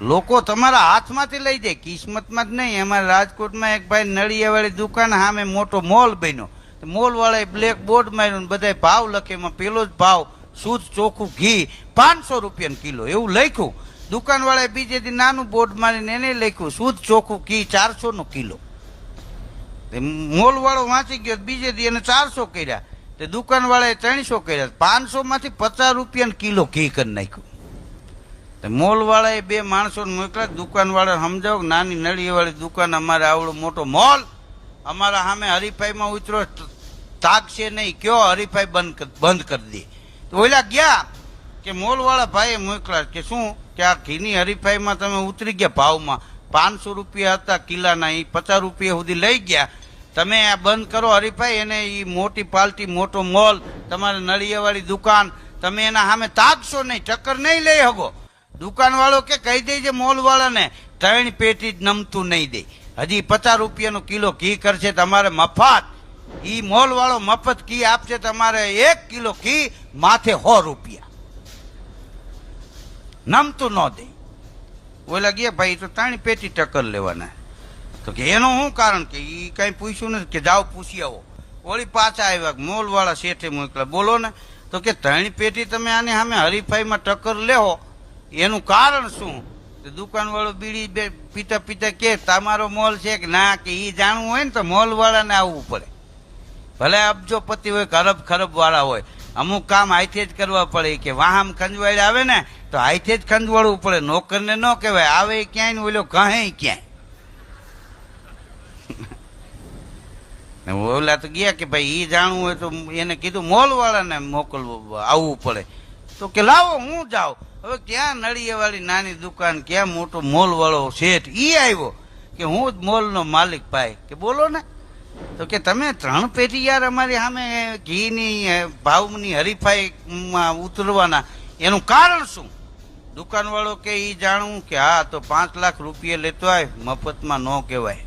લોકો તમારા હાથમાંથી લઈ જાય, કિસ્મતમાં જ નહીં. અમારે રાજકોટમાં એક ભાઈ નળિયાવાળી દુકાન સામે મોટો મોલ બન્યો, મોલ વાળાએ બ્લેક બોર્ડ માર્યું, બધા ભાવ લખે, એમાં પેલો જ ભાવ શુદ્ધ ચોખ્ખું ઘી 500 રૂપિયા કિલો એવું લખ્યું. દુકાન વાળાએ બીજે દી નાનું બોર્ડ મારીને એને લખ્યું શુદ્ધ ચોખ્ખું ઘી 400 કિલો. મોલ વાળો વાંચી ગયો, બીજે દી એને 400 કર્યા, તે દુકાન વાળાએ 300 કર્યા, 500 માંથી 50 રૂપિયા કિલો ઘી કરી નાખ્યું. મોલ વાળાએ 2 માણસોને મોકલ્યા, દુકાન વાળા સમજાવો નાની નળી વાળી દુકાન, અમારે આવડો મોટો મોલ, અમારા સામે હરીફાઈમાં ઉતરો તાકશે નહીં, કયો હરીફાઈ બંધ કરી દે. તો ઓલા ગયા કે મોલ વાળા ભાઈએ મોકલ્યા કે શું કે આ ઘીની હરીફાઈમાં તમે ઉતરી ગયા ભાવમાં, 500 રૂપિયા હતા કિલ્લાના, એ 50 રૂપિયા સુધી લઈ ગયા, તમે આ બંધ કરો હરીફાઈ. એને એ મોટી પાર્ટી મોટો મોલ તમારે નળિયાવાળી દુકાન, તમે એના સામે તાકશો નહીં, ટક્કર નહીં લઈ શકો. દુકાન વાળો કે કહી દેજે મોલ વાળાને 3 પેટી જ નમતું નહીં દે, હજી 50 રૂપિયાનો કિલો ઘી કરશે તમારે મફત. ઈ મોલ વાળો મફત ઘી આપશે, તમારે 1 કિલો ઘી માથે 100 રૂપિયા, નમતું ન દે. ઓલા ગયા ભાઈ તો 3 પેટી ટક્કર લેવાના. તો કે એનું શું કારણ કે ઈ કઈ પૂછ્યું નથી, કે જાઓ પૂછી આવો. વળી પાછા આવ્યા, મોલ વાળા શેઠે મોકલા, બોલો ને. તો કે 3 પેટી તમે આની સામે હરીફાઈમાં ટક્કર લેવો, એનું કારણ શું? દુકાન વાળો બીડી પીતા પીતા કે તમારો મોલ છે કે ના, કે ઈ જાણવું હોય ને તો મોલ વાળાને આવવું પડે. ભલે અબજોપતિ હોય, ખરબ ખરબ વાળા હોય, અમુક કામ હાથે જ કરવા પડે, કે વાહમ ખંજવાડ આવે ને તો હાથે જ ખંજવાડવું પડે, નોકરને ન કહેવાય, આવે ક્યાંય ને ઓલો કહે ક્યાંય. ઓલા તો ગયા કે ભાઈ ઈ જાણવું હોય તો એને કીધું મોલ વાળાને મોકલવું, આવવું પડે. તો કે લાવો હું જાઉં. હવે ક્યાં નળિયાવાળી નાની દુકાન, ક્યાં મોટો મોલ વાળો શેઠ, ઈ આવ્યો કે હું જ મોલનો માલિક ભાઈ, કે બોલો ને. તો કે તમે 3 પેટી યાર અમારી સામે ઘીની ભાવની હરીફાઈમાં ઉતરવાના, એનું કારણ શું? દુકાન વાળો કે ઈ જાણવું, કે હા તો 5 લાખ રૂપિયા લેતો આય, મફતમાં ન કહેવાય.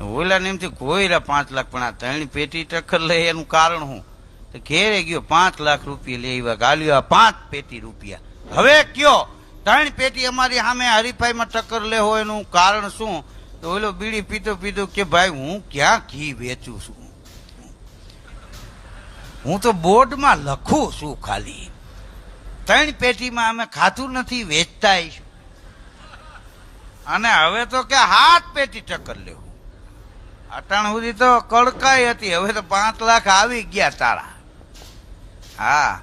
ઓલા ને એમથી કોઈ 5 લાખ, પણ આ 3 પેટી ટક્કર લે એનું કારણ શું? તો ઘેરે ગયો 5 લાખ રૂપિયા લેવા ગાલ્યો, 5 પેટી રૂપિયા. હવે કયો 3 પેટી અમારી સામે હરીફાઈમાં ટક્કર લેવો, એનું કારણ શું? તો ઓલો બીડી પીતો પીતો કે ભાઈ હું ક્યાં ઘી વેચું છું, હું તો બોર્ડમાં લખું છું ખાલી, 3 પેટીમાં અમે ખાતું નથી, વેચતા. અને હવે તો કે 7 પેટી ટક્કર લેવું. અટાણ સુધી તો કડકાઈ હતી, હવે તો 5 લાખ આવી ગયા તારા. હા,